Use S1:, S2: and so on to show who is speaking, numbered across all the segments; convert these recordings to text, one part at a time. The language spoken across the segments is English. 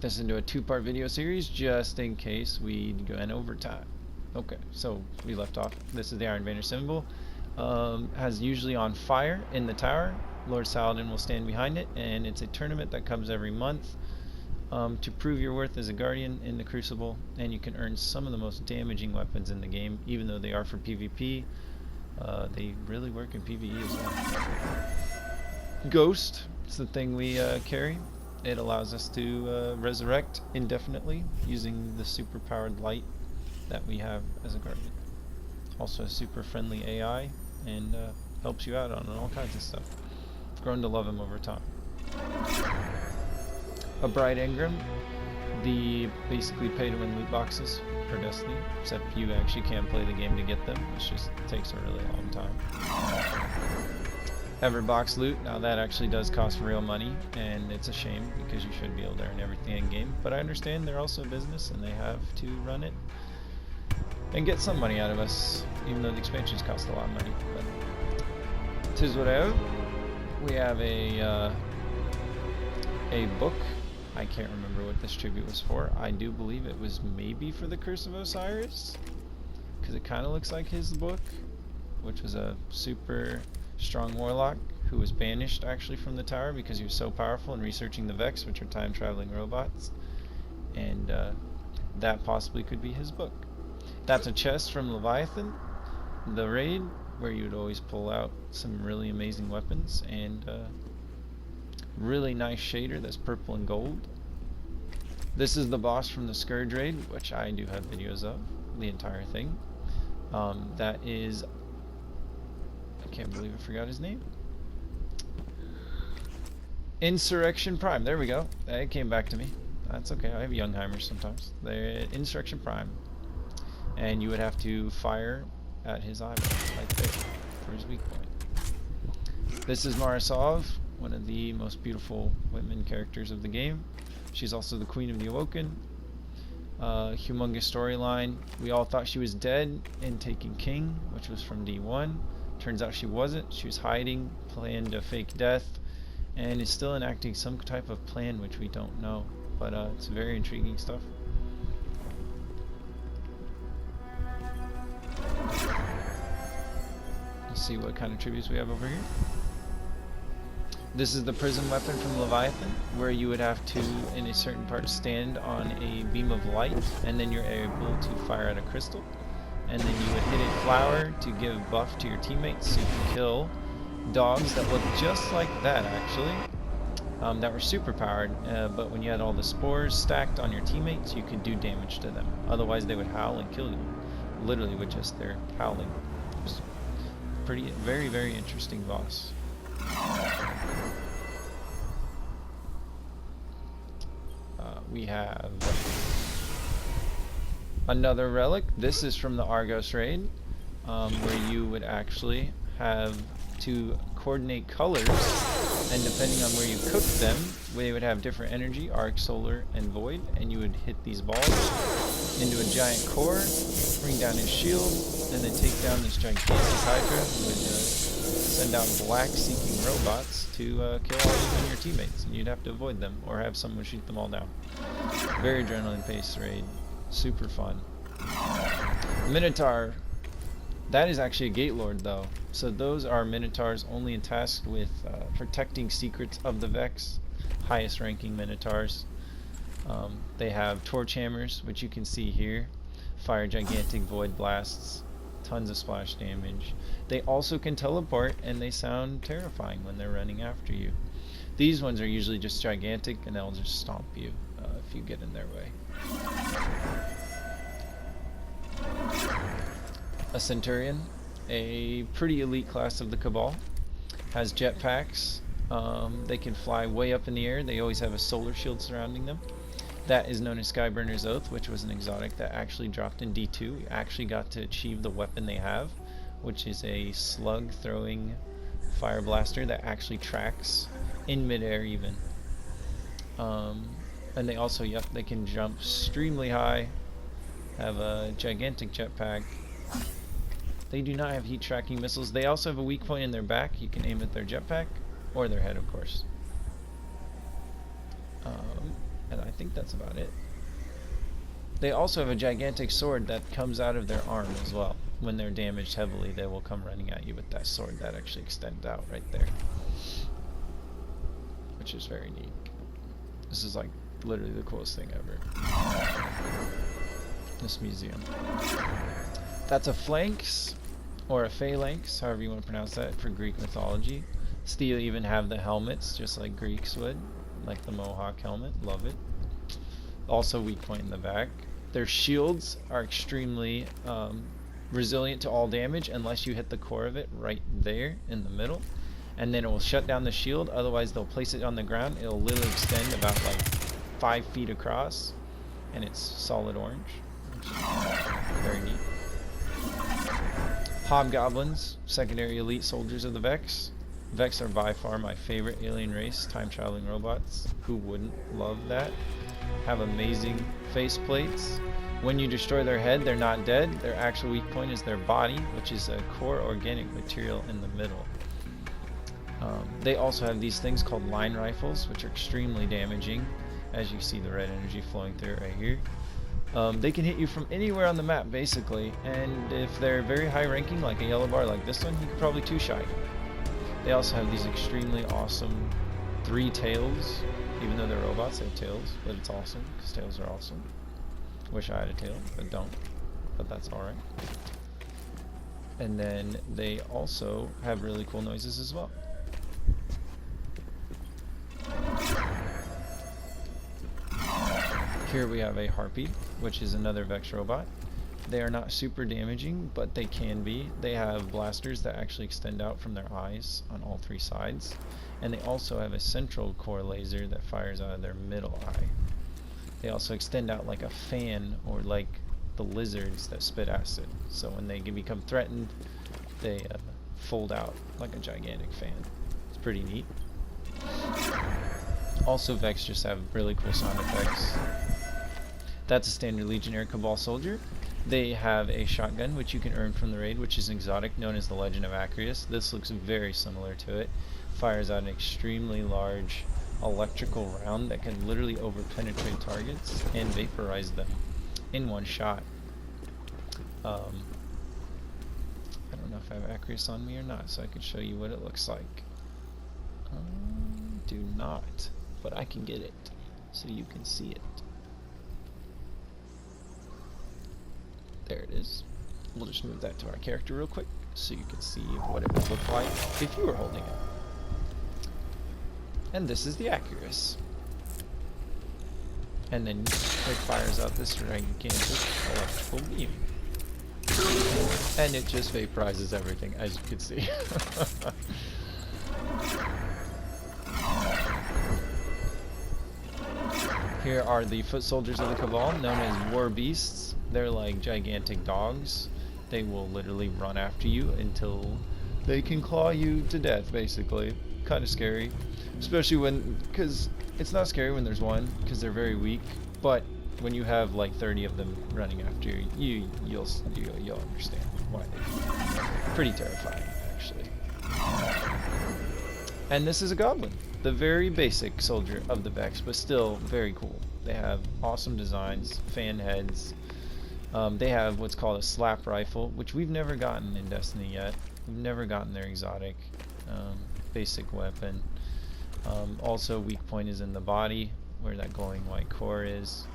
S1: this into a two-part video series just in case we go in overtime. Okay, so we left off. This is the Iron Banner symbol. Has usually on fire in the tower. Lord Saladin will stand behind it, and it's a tournament that comes every month to prove your worth as a guardian in the Crucible, and you can earn some of the most damaging weapons in the game, even though they are for PvP. They really work in PvE as well. Ghost, it's the thing we carry. It allows us to resurrect indefinitely using the super powered light that we have as a guardian. Also a super friendly AI and helps you out on all kinds of stuff. Grown to love him over time. A Bright Engram, the basically pay to win loot boxes for Destiny, except you actually can play the game to get them. It just takes a really long time. Everbox loot, now that actually does cost real money, and it's a shame because you should be able to earn everything in game, but I understand they're also a business and they have to run it and get some money out of us, even though the expansions cost a lot of money. But tis what I have. We have a book. I can't remember what this tribute was for. I do believe it was maybe for the Curse of Osiris, because it kind of looks like his book, which was a super strong warlock who was banished actually from the tower because he was so powerful in researching the Vex, which are time-traveling robots, and that possibly could be his book. That's a chest from Leviathan, the raid, where you would always pull out some really amazing weapons, and really nice shader that's purple and gold. This is the boss from the Scourge raid, which I do have videos of, the entire thing. That is, I can't believe I forgot his name. Insurrection Prime. There we go. It came back to me. That's okay. I have Youngheimers sometimes. They're Insurrection Prime. And you would have to fire at his eyeball right there for his weak point. This is Marasov, one of the most beautiful women characters of the game. She's also the Queen of the Awoken. Humongous storyline. We all thought she was dead in Taken King, which was from D1. Turns out she wasn't. She was hiding, planned a fake death, and is still enacting some type of plan which we don't know. But it's very intriguing stuff. Let's see what kind of tributes we have over here. This is the prism weapon from Leviathan, where you would have to, in a certain part, stand on a beam of light, and then you're able to fire at a crystal. And then you would hit a flower to give buff to your teammates, so you can kill dogs that look just like that, actually, that were super powered, but when you had all the spores stacked on your teammates, you could do damage to them. Otherwise, they would howl and kill you, literally with just their howling. It's pretty, very, very interesting boss. We have another relic. This is from the Argos raid, where you would actually have to coordinate colors, and depending on where you cook them, they would have different energy, arc, solar, and void, and you would hit these balls into a giant core, bring down his shield, and then take down this gigantic Hydra with send out black seeking robots to kill all of your teammates, and you'd have to avoid them or have someone shoot them all down. Very adrenaline paced raid, super fun. Minotaur, that is actually a Gate Lord though, so those are Minotaurs only tasked with protecting secrets of the Vex, highest ranking Minotaurs. They have torch hammers, which you can see here, fire gigantic void blasts, tons of splash damage. They also can teleport, and they sound terrifying when they're running after you. These ones are usually just gigantic, and they'll just stomp you if you get in their way. A Centurion, a pretty elite class of the Cabal, has jetpacks. They can fly way up in the air. They always have a solar shield surrounding them. That is known as Skyburner's Oath, which was an exotic that actually dropped in D2. We actually got to achieve the weapon they have, which is a slug throwing fire blaster that actually tracks in midair even. And they also, yep, they can jump extremely high, have a gigantic jetpack. They do not have heat tracking missiles. They also have a weak point in their back. You can aim at their jetpack or their head, of course. And I think that's about it. They also have a gigantic sword that comes out of their arm as well. When they're damaged heavily, they will come running at you with that sword that actually extends out right there. Which is very neat. This is like literally the coolest thing ever. This museum. That's a phalanx, or a phalanx, however you want to pronounce that, for Greek mythology. Still even have the helmets, just like Greeks would. Like the Mohawk helmet, love it. Also weak point in the back. Their shields are extremely resilient to all damage unless you hit the core of it right there in the middle. And then it will shut down the shield, otherwise they'll place it on the ground. It'll literally extend about like 5 feet across, and it's solid orange. Very neat. Hobgoblins, secondary elite soldiers of the Vex. Vex are by far my favorite alien race, time-traveling robots. Who wouldn't love that? Have amazing face plates. When you destroy their head, they're not dead. Their actual weak point is their body, which is a core organic material in the middle. They also have these things called line rifles, which are extremely damaging, as you see the red energy flowing through it right here. They can hit you from anywhere on the map, basically, and if they're very high ranking, like a yellow bar like this one, you can probably two-shot you. They also have these extremely awesome 3 tails. Even though they're robots, they have tails, but it's awesome, because tails are awesome. Wish I had a tail, but don't. But that's alright. And then they also have really cool noises as well. Here we have a Harpy, which is another Vex robot. They are not super damaging, but they can be. They have blasters that actually extend out from their eyes on all 3 sides. And they also have a central core laser that fires out of their middle eye. They also extend out like a fan, or like the lizards that spit acid. So when they become threatened, they fold out like a gigantic fan. It's pretty neat. Also, Vex just have really cool sound effects. That's a standard Legionnaire Cabal soldier. They have a shotgun, which you can earn from the raid, which is an exotic known as the Legend of Acrius. This looks very similar to it. Fires out an extremely large electrical round that can literally over-penetrate targets and vaporize them in one shot. I don't know if I have Acrius on me or not, so I can show you what it looks like. Do not, but I can get it so you can see it. There it is. We'll just move that to our character real quick so you can see what it would look like if you were holding it. And this is the Acrius. And then it fires out this gigantic electrical beam. And it just vaporizes everything, as you can see. Here are the foot soldiers of the Cabal, known as war beasts. They're like gigantic dogs. They will literally run after you until they can claw you to death, basically. Kind of scary. Especially when, because it's not scary when there's one, because they're very weak, but when you have like 30 of them running after you, you'll understand why. Pretty terrifying, actually. And this is a goblin, the very basic soldier of the Vex, but still very cool. They have awesome designs, fan heads. They have what's called a slap rifle, which we've never gotten in Destiny yet. We've never gotten their exotic basic weapon. Also, weak point is in the body, where that glowing white core is.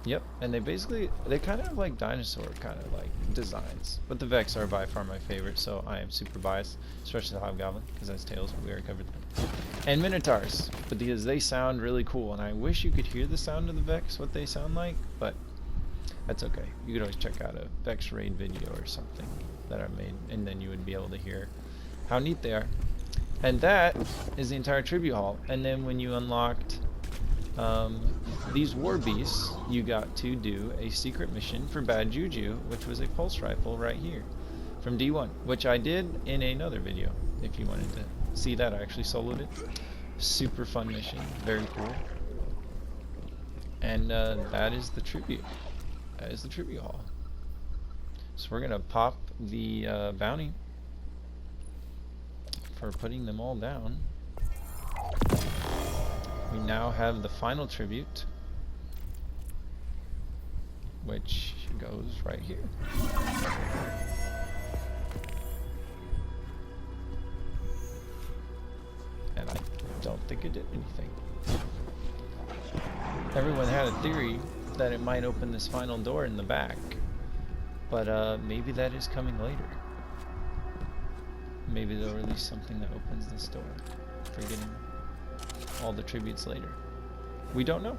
S1: Yep, and they kind of have like dinosaur kind of like designs. But the Vex are by far my favorite, so I am super biased, especially the Hobgoblin, because that's tails, we already covered them. And Minotaurs, because they sound really cool, and I wish you could hear the sound of the Vex, what they sound like, but that's okay. You could always check out a Vex raid video or something that I made, and then you would be able to hear how neat they are. And that is the entire tribute hall. And then when you unlocked these war beasts, you got to do a secret mission for Bad Juju, which was a pulse rifle right here from D1, which I did in another video. If you wanted to see that, I actually soloed it. Super fun mission, very cool. And that is the tribute. That is the tribute hall. So we're gonna pop the bounty for putting them all down. we now have the final tribute, which goes right here. And I don't think it did anything. Everyone had a theory that it might open this final door in the back, but maybe that is coming later. Maybe they'll release something that opens this door for getting all the tributes later. We don't know.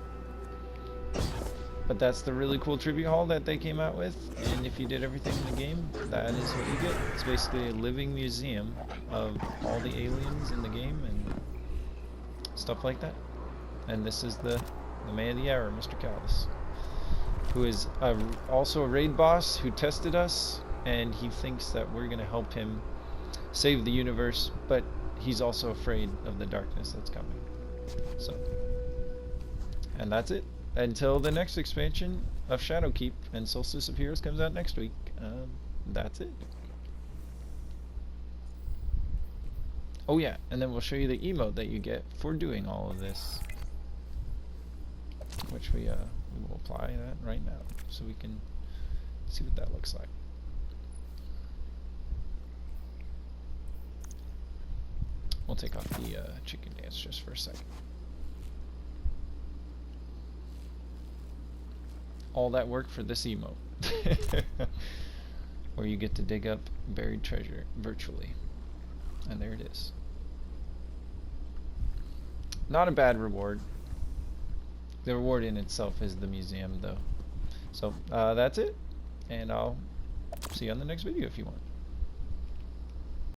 S1: But that's the really cool tribute hall that they came out with, and if you did everything in the game, that is what you get. It's basically a living museum of all the aliens in the game and stuff like that. And this is the man of the hour, Mr. Callus, who is also a raid boss who tested us, and he thinks that we're going to help him save the universe, but he's also afraid of the darkness that's coming. So, and that's it. Until the next expansion of Shadowkeep and Solstice of Heroes comes out next week. That's it. Oh yeah, and then we'll show you the emote that you get for doing all of this, which we will apply that right now so we can see what that looks like. We'll take off the chicken dance just for a second. All that work for this emote. Where you get to dig up buried treasure virtually. And there it is. Not a bad reward. The reward in itself is the museum though. So that's it. And I'll see you on the next video if you want.